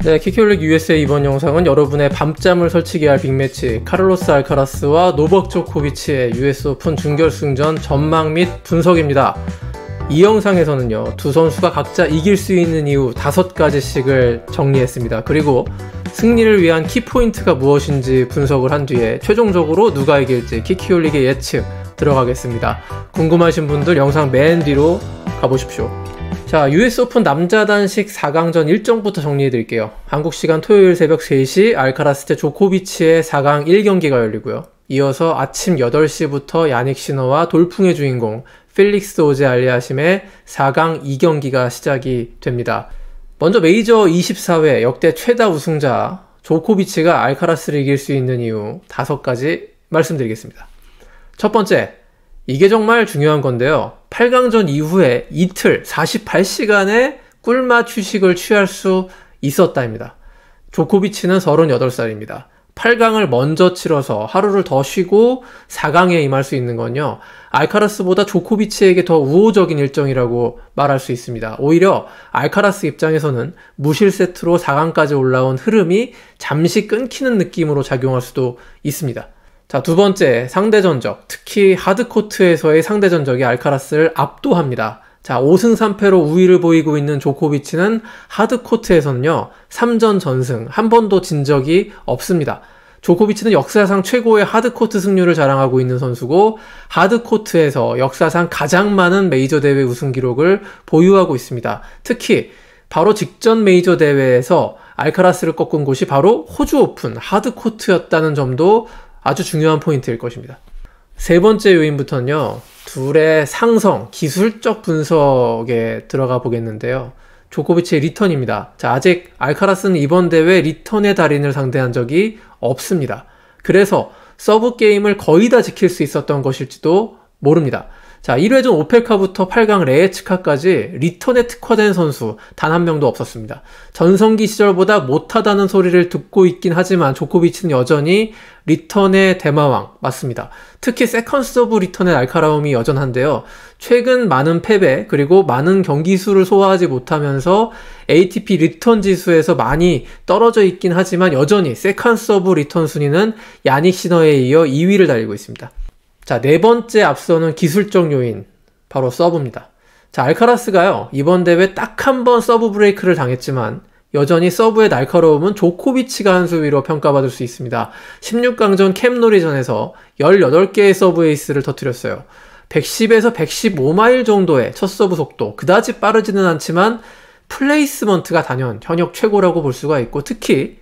네, 키키올릭 USA 이번 영상은 여러분의 밤잠을 설치게 할 빅매치 카를로스 알카라스와 노박 조코비치의 US 오픈 준결승전 전망 및 분석입니다. 이 영상에서는요, 두 선수가 각자 이길 수 있는 이유 5가지씩을 정리했습니다. 그리고 승리를 위한 키포인트가 무엇인지 분석을 한 뒤에 최종적으로 누가 이길지 키키올릭의 예측 들어가겠습니다. 궁금하신 분들 영상 맨 뒤로 가보십시오. 자, US 오픈 남자 단식 4강전 일정부터 정리해드릴게요. 한국 시간 토요일 새벽 3시 알카라스 대 조코비치의 4강 1경기가 열리고요. 이어서 아침 8시부터 야닉 시너와 돌풍의 주인공 필릭스 오제 알리아심의 4강 2경기가 시작이 됩니다. 먼저 메이저 24회 역대 최다 우승자 조코비치가 알카라스를 이길 수 있는 이유 5가지 말씀드리겠습니다. 첫 번째, 이게 정말 중요한 건데요. 8강전 이후에 이틀 48시간의 꿀맛 휴식을 취할 수 있었다입니다. 조코비치는 38살입니다. 8강을 먼저 치러서 하루를 더 쉬고 4강에 임할 수 있는 건요, 알카라스보다 조코비치에게 더 우호적인 일정이라고 말할 수 있습니다. 오히려 알카라스 입장에서는 무실 세트로 4강까지 올라온 흐름이 잠시 끊기는 느낌으로 작용할 수도 있습니다. 자, 두 번째, 상대 전적, 특히 하드코트에서의 상대 전적이 알카라스를 압도합니다. 자, 5승 3패로 우위를 보이고 있는 조코비치는 하드코트에서는요, 3전 전승, 한 번도 진 적이 없습니다. 조코비치는 역사상 최고의 하드코트 승률을 자랑하고 있는 선수고, 하드코트에서 역사상 가장 많은 메이저 대회 우승 기록을 보유하고 있습니다. 특히 바로 직전 메이저 대회에서 알카라스를 꺾은 곳이 바로 호주 오픈 하드코트였다는 점도 아주 중요한 포인트일 것입니다. 세 번째 요인부터는요, 둘의 상성, 기술적 분석에 들어가 보겠는데요. 조코비치의 리턴입니다. 자, 아직 알카라스는 이번 대회 리턴의 달인을 상대한 적이 없습니다. 그래서 서브 게임을 거의 다 지킬 수 있었던 것일지도 모릅니다. 자, 1회전 오펠카부터 8강 레에츠카까지 리턴에 특화된 선수 단 한 명도 없었습니다. 전성기 시절보다 못하다는 소리를 듣고 있긴 하지만 조코비치는 여전히 리턴의 대마왕 맞습니다. 특히 세컨드 서브 리턴의 날카로움이 여전한데요. 최근 많은 패배 그리고 많은 경기 수를 소화하지 못하면서 ATP 리턴 지수에서 많이 떨어져 있긴 하지만 여전히 세컨드 서브 리턴 순위는 야닉 시너에 이어 2위를 달리고 있습니다. 자, 네 번째 앞서는 기술적 요인, 바로 서브입니다. 자, 알카라스가요, 이번 대회 딱 한 번 서브 브레이크를 당했지만 여전히 서브의 날카로움은 조코비치가 한 수 위로 평가받을 수 있습니다. 16강전 캠노리전에서 18개의 서브 에이스를 터뜨렸어요. 110에서 115마일 정도의 첫 서브 속도, 그다지 빠르지는 않지만 플레이스먼트가 단연 현역 최고라고 볼 수가 있고, 특히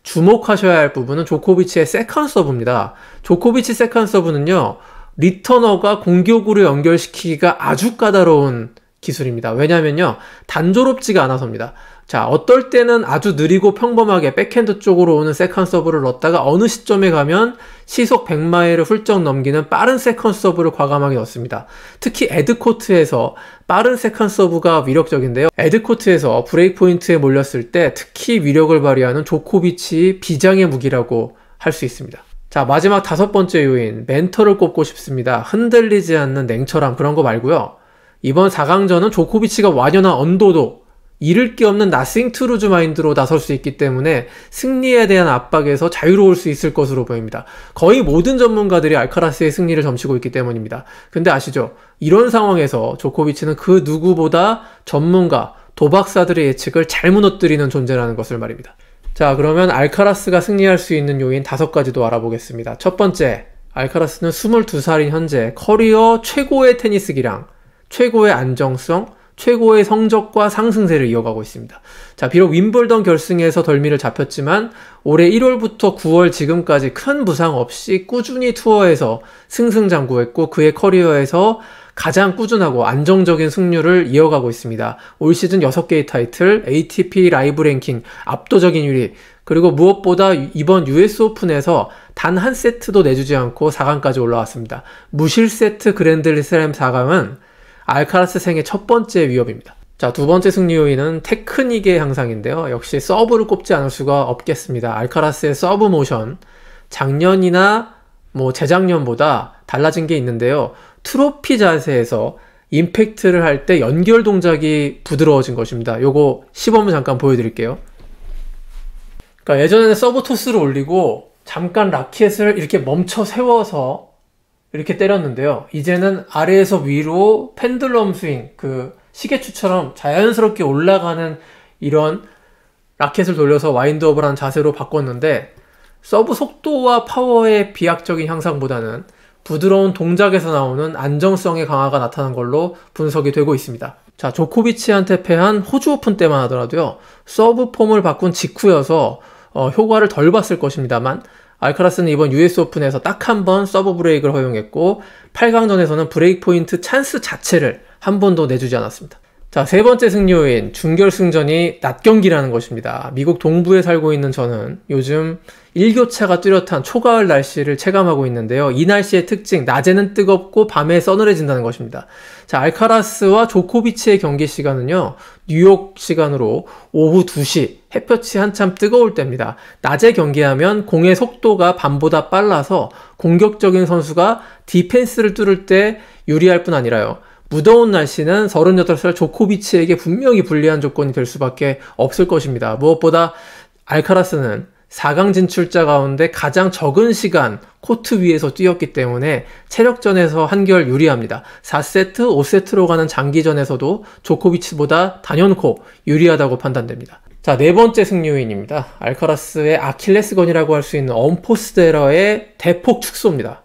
주목하셔야 할 부분은 조코비치의 세컨드 서브입니다. 조코비치 세컨드 서브는요, 리터너가 공격으로 연결시키기가 아주 까다로운 기술입니다. 왜냐면요, 단조롭지가 않아서입니다. 자, 어떨 때는 아주 느리고 평범하게 백핸드 쪽으로 오는 세컨드 서브를 넣었다가 어느 시점에 가면 시속 100마일을 훌쩍 넘기는 빠른 세컨드 서브를 과감하게 넣습니다. 특히 에드코트에서 빠른 세컨드 서브가 위력적인데요. 에드코트에서 브레이크 포인트에 몰렸을 때 특히 위력을 발휘하는 조코비치 비장의 무기라고 할 수 있습니다. 자, 마지막 5번째 요인, 멘터를 꼽고 싶습니다. 흔들리지 않는 냉철함, 그런 거 말고요. 이번 4강전은 조코비치가 완연한 언더독, 잃을 게 없는 나싱 투 루즈 마인드로 나설 수 있기 때문에 승리에 대한 압박에서 자유로울 수 있을 것으로 보입니다. 거의 모든 전문가들이 알카라스의 승리를 점치고 있기 때문입니다. 근데 아시죠? 이런 상황에서 조코비치는 그 누구보다 전문가, 도박사들의 예측을 잘 무너뜨리는 존재라는 것을 말입니다. 자, 그러면 알카라스가 승리할 수 있는 요인 5가지도 알아보겠습니다. 첫 번째, 알카라스는 22살인 현재 커리어 최고의 테니스 기량, 최고의 안정성, 최고의 성적과 상승세를 이어가고 있습니다. 자, 비록 윈블던 결승에서 덜미를 잡혔지만 올해 1월부터 9월 지금까지 큰 부상 없이 꾸준히 투어에서 승승장구했고, 그의 커리어에서 가장 꾸준하고 안정적인 승률을 이어가고 있습니다. 올 시즌 6개의 타이틀, ATP 라이브 랭킹 압도적인 1위, 그리고 무엇보다 이번 US 오픈에서 단 한 세트도 내주지 않고 4강까지 올라왔습니다. 무실 세트 그랜드슬램 4강은 알카라스 생애 첫 번째 위협입니다. 자, 두 번째 승리 요인은 테크닉의 향상인데요. 역시 서브를 꼽지 않을 수가 없겠습니다. 알카라스의 서브 모션, 작년이나 재작년보다 달라진 게 있는데요. 트로피 자세에서 임팩트를 할 때 연결 동작이 부드러워진 것입니다. 요거 시범을 잠깐 보여드릴게요. 그러니까 예전에는 서브 토스를 올리고 잠깐 라켓을 이렇게 멈춰 세워서 이렇게 때렸는데요. 이제는 아래에서 위로 펜들럼 스윙, 그 시계추처럼 자연스럽게 올라가는 이런 라켓을 돌려서 와인드업을 한 자세로 바꿨는데, 서브 속도와 파워의 비약적인 향상보다는 부드러운 동작에서 나오는 안정성의 강화가 나타난 걸로 분석이 되고 있습니다. 자, 조코비치한테 패한 호주 오픈 때만 하더라도요, 서브 폼을 바꾼 직후여서 효과를 덜 봤을 것입니다만, 알카라스는 이번 US 오픈에서 딱 한 번 서브 브레이크를 허용했고 8강전에서는 브레이크 포인트 찬스 자체를 한 번도 내주지 않았습니다. 자, 세 번째 승리 요인, 준결승전이 낮 경기라는 것입니다. 미국 동부에 살고 있는 저는 요즘 일교차가 뚜렷한 초가을 날씨를 체감하고 있는데요. 이 날씨의 특징, 낮에는 뜨겁고 밤에 서늘해진다는 것입니다. 자, 알카라스와 조코비치의 경기 시간은요, 뉴욕 시간으로 오후 2시, 햇볕이 한참 뜨거울 때입니다. 낮에 경기하면 공의 속도가 밤보다 빨라서 공격적인 선수가 디펜스를 뚫을 때 유리할 뿐 아니라요, 무더운 날씨는 38살 조코비치에게 분명히 불리한 조건이 될 수밖에 없을 것입니다. 무엇보다 알카라스는 4강 진출자 가운데 가장 적은 시간 코트 위에서 뛰었기 때문에 체력전에서 한결 유리합니다. 4세트, 5세트로 가는 장기전에서도 조코비치보다 단연코 유리하다고 판단됩니다. 자, 네 번째 승리 요인입니다. 알카라스의 아킬레스건이라고 할 수 있는 언포스트 에러의 대폭 축소입니다.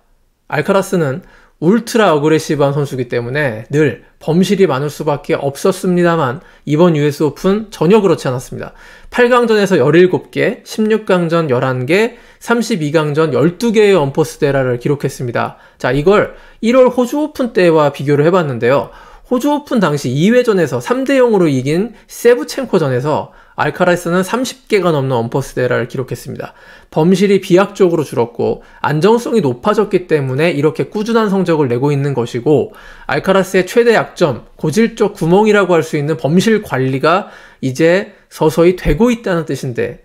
알카라스는 울트라 어그레시브한 선수이기 때문에 늘 범실이 많을 수밖에 없었습니다만 이번 US 오픈 전혀 그렇지 않았습니다. 8강전에서 17개, 16강전 11개, 32강전 12개의 언포스트 에러를 기록했습니다. 자, 이걸 1월 호주 오픈 때와 비교를 해봤는데요. 호주 오픈 당시 2회전에서 3대0으로 이긴 세브첸코전에서 알카라스는 30개가 넘는 언포스트 에러를 기록했습니다. 범실이 비약적으로 줄었고 안정성이 높아졌기 때문에 이렇게 꾸준한 성적을 내고 있는 것이고, 알카라스의 최대 약점, 고질적 구멍이라고 할 수 있는 범실 관리가 이제 서서히 되고 있다는 뜻인데,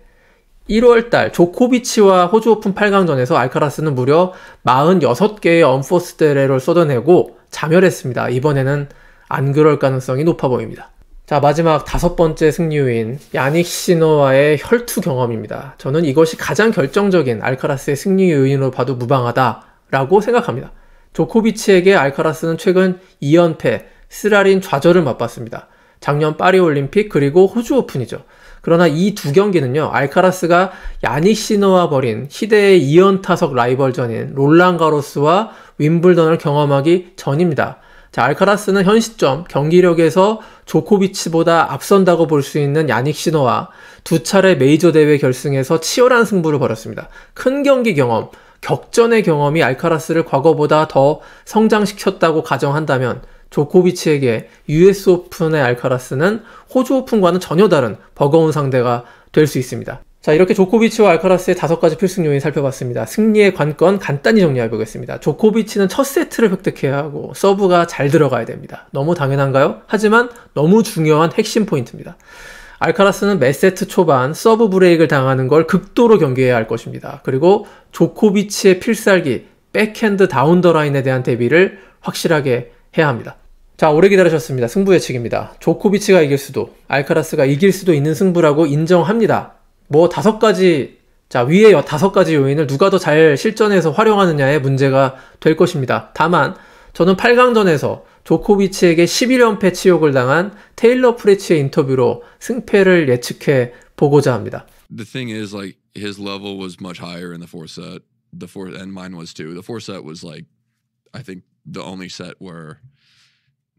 1월달 조코비치와 호주 오픈 8강전에서 알카라스는 무려 46개의 언포스트 에러를 쏟아내고 자멸했습니다. 이번에는 안 그럴 가능성이 높아 보입니다. 자, 마지막 다섯 번째 승리 요인, 야닉 시너와의 혈투 경험입니다. 저는 이것이 가장 결정적인 알카라스의 승리 요인으로 봐도 무방하다라고 생각합니다. 조코비치에게 알카라스는 최근 2연패, 쓰라린 좌절을 맛봤습니다. 작년 파리올림픽 그리고 호주 오픈이죠. 그러나 이 두 경기는요, 알카라스가 야닉 시너와 벌인 희대의 2연타석 라이벌전인 롤랑 가로스와 윈블던을 경험하기 전입니다. 자, 알카라스는 현 시점 경기력에서 조코비치보다 앞선다고 볼 수 있는 야닉 시너와 두 차례 메이저 대회 결승에서 치열한 승부를 벌였습니다. 큰 경기 경험, 격전의 경험이 알카라스를 과거보다 더 성장시켰다고 가정한다면 조코비치에게 US 오픈의 알카라스는 호주 오픈과는 전혀 다른 버거운 상대가 될 수 있습니다. 자, 이렇게 조코비치와 알카라스의 5가지 필승 요인 살펴봤습니다. 승리의 관건 간단히 정리해보겠습니다. 조코비치는 첫 세트를 획득해야 하고 서브가 잘 들어가야 됩니다. 너무 당연한가요? 하지만 너무 중요한 핵심 포인트입니다. 알카라스는 매 세트 초반 서브 브레이크를 당하는 걸 극도로 경계해야 할 것입니다. 그리고 조코비치의 필살기 백핸드 다운 더 라인에 대한 대비를 확실하게 해야 합니다. 자, 오래 기다리셨습니다. 승부 예측입니다. 조코비치가 이길 수도, 알카라스가 이길 수도 있는 승부라고 인정합니다. 뭐 5가지, 자, 위에 5가지 요인을 누가 더 잘 실전에서 활용하느냐에 문제가 될 것입니다. 다만 저는 8강전에서 조코비치에게 11연패 치욕을 당한 테일러 프리츠의 인터뷰로 승패를 예측해 보고자 합니다. The thing is, like, his level was much higher in the fourth set. And mine was too. The fourth set was like, I think the only set where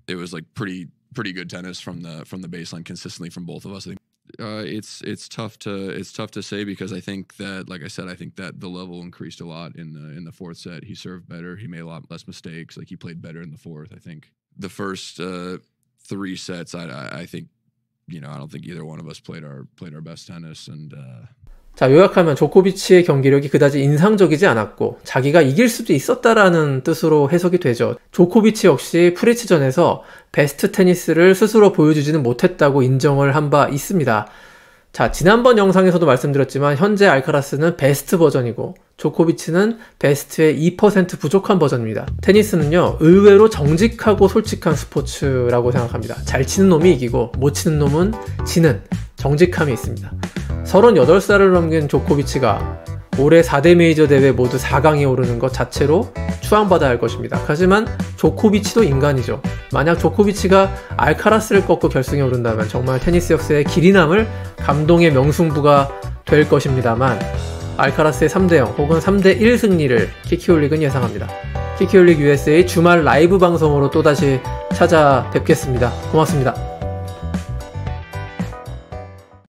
it was like pretty good tennis from the baseline consistently from both of us. I think it's tough to say because I think that, like I said, I think that the level increased a lot in the fourth set. He served better. He made a lot less mistakes. Like, he played better in the fourth. I think the first 3 sets, I think, you know, I don't think either one of us played our best tennis. And 자, 요약하면 조코비치의 경기력이 그다지 인상적이지 않았고 자기가 이길 수도 있었다라는 뜻으로 해석이 되죠. 조코비치 역시 프리츠전에서 베스트 테니스를 스스로 보여주지는 못했다고 인정을 한 바 있습니다. 자, 지난번 영상에서도 말씀드렸지만 현재 알카라스는 베스트 버전이고 조코비치는 베스트의 2% 부족한 버전입니다. 테니스는요, 의외로 정직하고 솔직한 스포츠라고 생각합니다. 잘 치는 놈이 이기고 못 치는 놈은 지는 정직함이 있습니다. 38살을 넘긴 조코비치가 올해 4대 메이저 대회 모두 4강에 오르는 것 자체로 추앙받아야 할 것입니다. 하지만 조코비치도 인간이죠. 만약 조코비치가 알카라스를 꺾고 결승에 오른다면 정말 테니스 역사의 길이 남을 감동의 명승부가 될 것입니다만 알카라스의 3대0 혹은 3대1 승리를 키키올릭은 예상합니다. 키키올릭 USA 주말 라이브 방송으로 또다시 찾아뵙겠습니다. 고맙습니다.